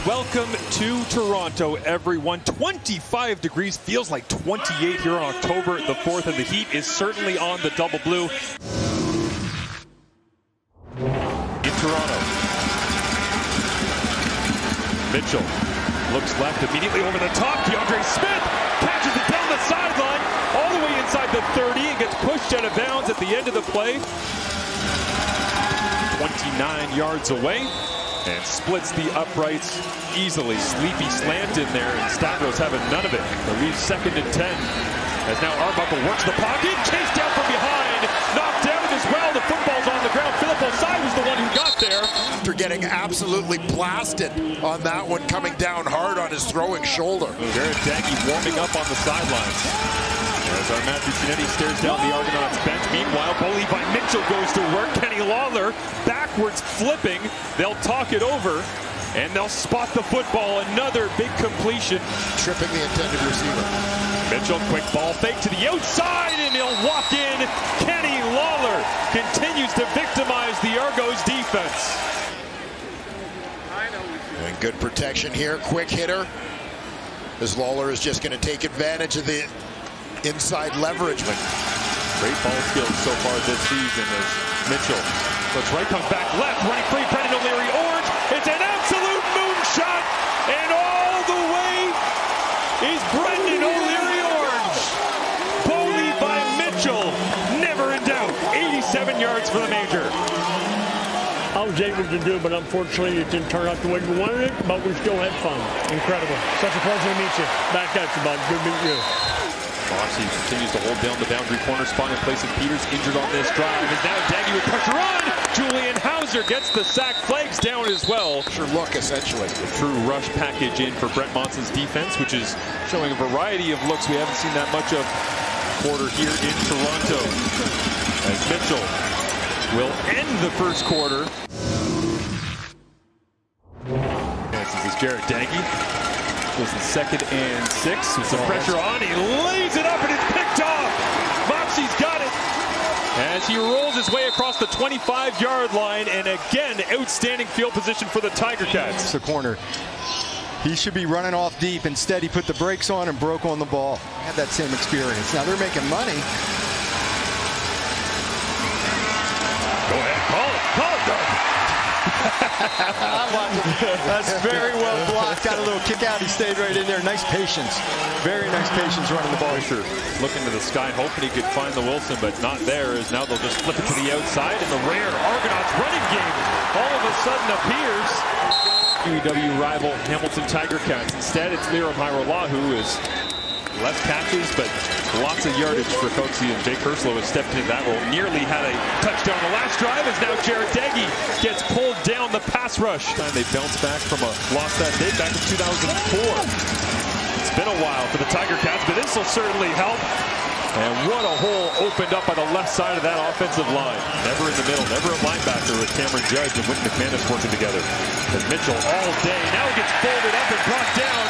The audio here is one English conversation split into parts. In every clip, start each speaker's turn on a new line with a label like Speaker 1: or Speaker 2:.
Speaker 1: welcome to Toronto, everyone. 25 degrees, feels like 28 here on October the 4th, and the heat is certainly on the double blue. In Toronto, Mitchell looks left, immediately over the top. DeAndre Smith catches it down the sideline, all the way inside the 30, and gets pushed out of bounds at the end of the play. 29 yards away. And splits the uprights easily. Sleepy slant in there, and Stavros having none of it. They'll leave 2nd and 10. As now Arbuckle works the pocket, chased down from behind, knocked out as well. The football's on the ground. Philip Ossai was the one who got there.
Speaker 2: After getting absolutely blasted on that one, coming down hard on his throwing shoulder.
Speaker 1: Jared Daggy warming up on the sidelines. As our Matthew Cinetti stares down the Argonauts bench. Meanwhile, Levi Mitchell goes to work. Kenny Lawler backwards flipping. They'll talk it over, and they'll spot the football. Another big completion.
Speaker 2: Tripping the intended receiver.
Speaker 1: Mitchell, quick ball fake to the outside, and he'll walk in. Kenny Lawler continues to victimize the Argos defense.
Speaker 2: And good protection here. Quick hitter. As Lawler is just going to take advantage of the inside leverage.
Speaker 1: Great ball skills so far this season as Mitchell looks right, comes back left, running free, Brendan O'Leary-Orange. It's an absolute moonshot, and all the way is Brendan O'Leary-Orange. Levi Mitchell, never in doubt. 87 yards for the major.
Speaker 3: I was able to do it, but unfortunately it didn't turn out the way we wanted it, but we still had fun. Incredible. Such a pleasure to meet you. Back at you, bud. Good to meet you.
Speaker 1: Ossai continues to hold down the boundary corner spot in place of Peters, injured on this drive. Is now Daggy with pressure on. Julian Hauser gets the sack, flags down as well.
Speaker 2: Sure look, essentially.
Speaker 1: A true rush package in for Brent Monson's defense, which is showing a variety of looks we haven't seen that much of quarter here in Toronto. As Mitchell will end the first quarter. This is Jared Daggy. Goes to 2nd and 6 with some pressure on. He lays it up and it's picked off. Moxie's got it as he rolls his way across the 25-yard line, and again, outstanding field position for the Tiger Cats.
Speaker 4: The corner. He should be running off deep. Instead, he put the brakes on and broke on the ball. Had that same experience. Now they're making money.
Speaker 1: Go ahead, call it, Doug.
Speaker 4: That's very well blocked. Got a little kick out. He stayed right in there. Nice patience. Very nice patience running the ball.
Speaker 1: Sure. Looking to the sky, hoping he could find the Wilson, but not there. As now they'll just flip it to the outside, and the rare Argonauts running game all of a sudden appears. UW rival Hamilton Tiger Cats. Instead, it's Lawler and who is less catches, but lots of yardage for Coatsy, and Jake Herslow has stepped into that role. Nearly had a touchdown the last drive, as now Jared Daggy gets pulled down the pass rush. Time they bounce back from a loss that day back in 2004. It's been a while for the Tiger Cats, but this will certainly help. And what a hole opened up by the left side of that offensive line. Never in the middle, never a linebacker with Cameron Judge and Whitney McManus working together. As Mitchell all day now gets folded up and brought down.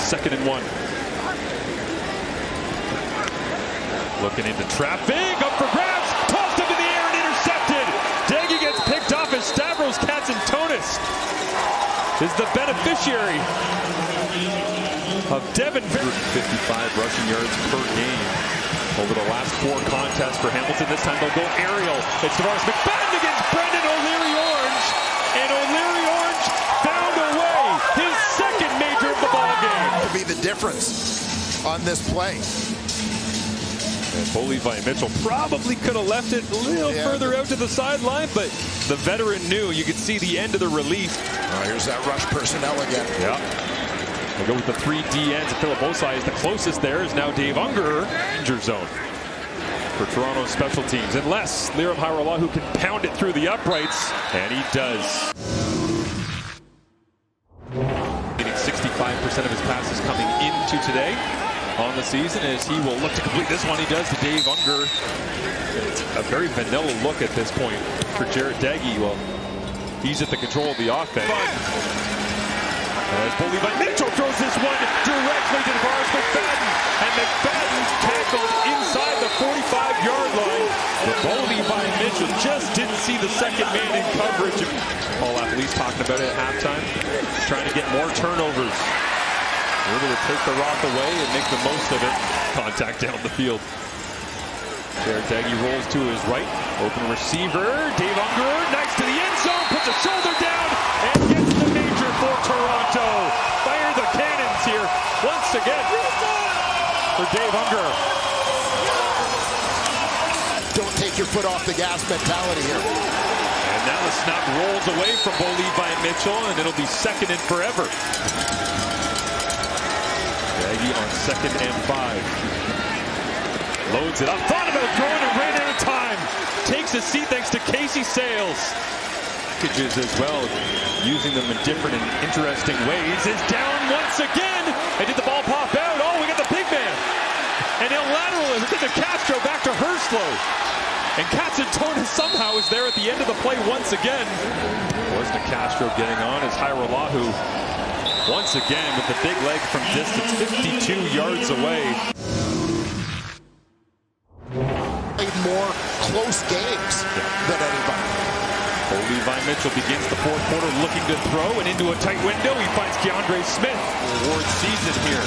Speaker 1: 2nd and 1. Looking into traffic, up for grabs, tossed up in the air and intercepted. Daggy gets picked off as Stavros Katsantonis is the beneficiary of Devin. 155 rushing yards per game over the last 4 contests for Hamilton. This time they'll go aerial. It's Stavros McFadden against Brendan O'Leary-Orange, and O'Leary-Orange found a way, his 2nd major of the ball game.
Speaker 2: To be the difference on this play.
Speaker 1: And Levi Mitchell probably could have left it a little further out to the sideline, but the veteran knew. You could see the end of the release.
Speaker 2: Here's that rush personnel again.
Speaker 1: Yeah. We'll go with the 3 D ends. Philip Ossai is the closest there. Is now Dave Unger. Danger zone for Toronto special teams. Unless Liram Hairolahu can pound it through the uprights, and he does. Getting 65% of his passes coming into today on the season, as he will look to complete this one. He does to Dave Unger. It's a very vanilla look at this point for Jared Daggy. Well, he's at the control of the offense. As Levi Mitchell throws his one directly to the bars for McFadden. And McFadden tackled inside the 45-yard line. But Levi Mitchell just didn't see the second man in coverage. All athletes talking about it at halftime, trying to get more turnovers. Able to take the rock away and make the most of it. Contact down the field. Jared Daggy rolls to his right. Open receiver. Dave Unger next to the end zone. Puts a shoulder down and gets the major for Toronto. Fire the cannons here once again for Dave Unger.
Speaker 2: Don't take your foot off the gas mentality here.
Speaker 1: And now the snap rolls away from Levi Mitchell, and it'll be second and forever. Daggy on 2nd and 5. Loads it up, thought about throwing and ran out of time. Takes a seat thanks to Casey Sales. Packages as well, using them in different and interesting ways. Is down once again. And did the ball pop out? Oh, we got the big man. And he'll lateral it to Castro, back to Herslow. And Katsantonis somehow is there at the end of the play once again. Was to Castro getting on as Hairolahu once again with the big leg from distance, 52 yards away.
Speaker 2: More close games than anybody.
Speaker 1: Levi Mitchell begins the fourth quarter looking to throw and into a tight window. He finds Keandre Smith. Award season here.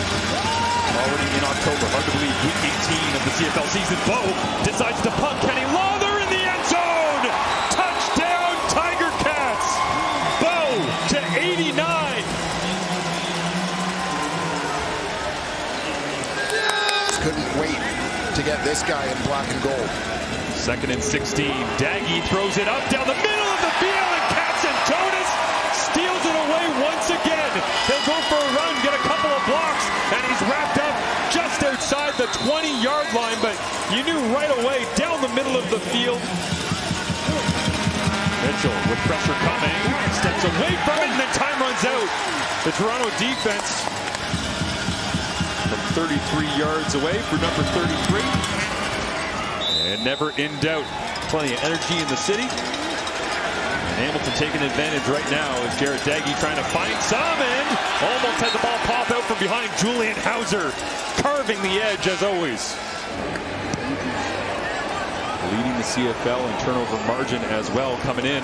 Speaker 1: Already in October. Hard to believe week 18 of the CFL season. Bo decides to punt. Kenny Lawler in the end zone. Touchdown Tiger Cats. Bo to 89.
Speaker 2: Couldn't wait to get this guy in black and gold.
Speaker 1: 2nd and 16. Daggy throws it up down the middle of the field, and Katsantonis steals it away once again. He'll go for a run, get a couple of blocks, and he's wrapped up just outside the 20-yard line, but you knew right away down the middle of the field. Mitchell with pressure coming, steps away from it, and then time runs out. The Toronto defense from 33 yards away for number 33. And never in doubt. Plenty of energy in the city. And Hamilton taking advantage right now as Jared Daggy trying to find some and almost had the ball pop out from behind. Julian Hauser carving the edge as always. Leading the CFL in turnover margin as well coming in.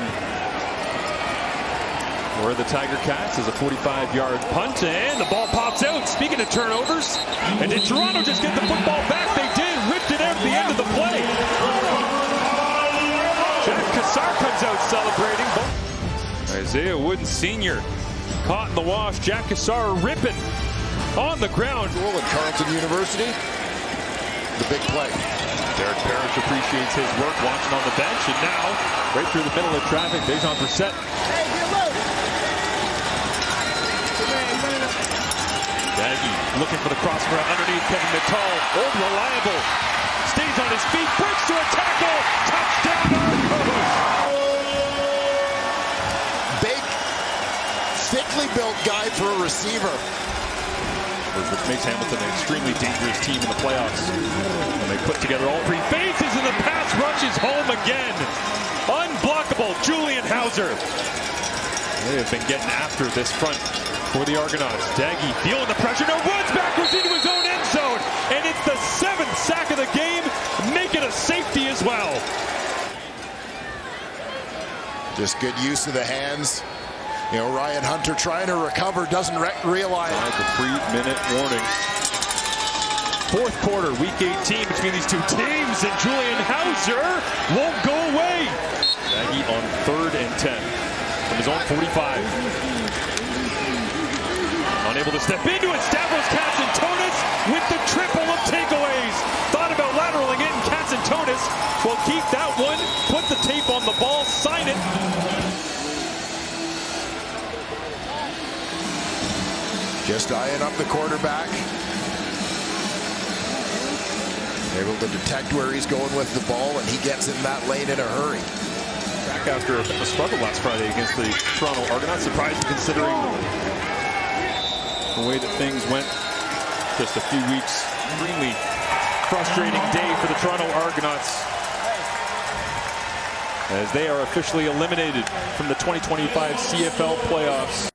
Speaker 1: For the Tiger Cats is a 45-yard punt, and the ball pops out. Speaking of turnovers, and did Toronto just get the football back? They did. Ripped it out at the end of the play. Jack Cassar comes out celebrating. Isaiah Wooden Sr. caught in the wash. Jack Cassar ripping on the ground.
Speaker 2: At Carleton University, the big play.
Speaker 1: Derek Parrish appreciates his work watching on the bench, and now, right through the middle of traffic, Dejan Brissett. Daggy looking for the crossbar underneath Kevin McCall. Old reliable. Stays on his feet. Breaks to a tackle. Touchdown Argos.
Speaker 2: Big, thickly built guy for a receiver.
Speaker 1: Which makes Hamilton an extremely dangerous team in the playoffs. And they put together all three phases, and the pass rush is home again. Unblockable Julian Hauser. They have been getting after this front for the Argonauts. Daggy feeling the pressure, now runs backwards into his own end zone, and it's the 7th sack of the game, make it a safety as well.
Speaker 2: Just good use of the hands. You know, Ryan Hunter trying to recover, doesn't realize.
Speaker 1: The 3-minute warning. Fourth quarter, week 18 between these two teams, and Julian Hauser won't go away. Daggy on 3rd and 10 from his own 45. Unable to step into it. Stavros Katsantonis with the triple of takeaways. Thought about lateraling it, and Katsantonis will keep that one. Put the tape on the ball, sign it.
Speaker 2: Just eyeing up the quarterback. Able to detect where he's going with the ball, and he gets in that lane in a hurry.
Speaker 1: Back after a struggle last Friday against the Toronto Argonauts. Surprising considering the way that things went just a few weeks. Extremely frustrating day for the Toronto Argonauts as they are officially eliminated from the 2025 CFL playoffs.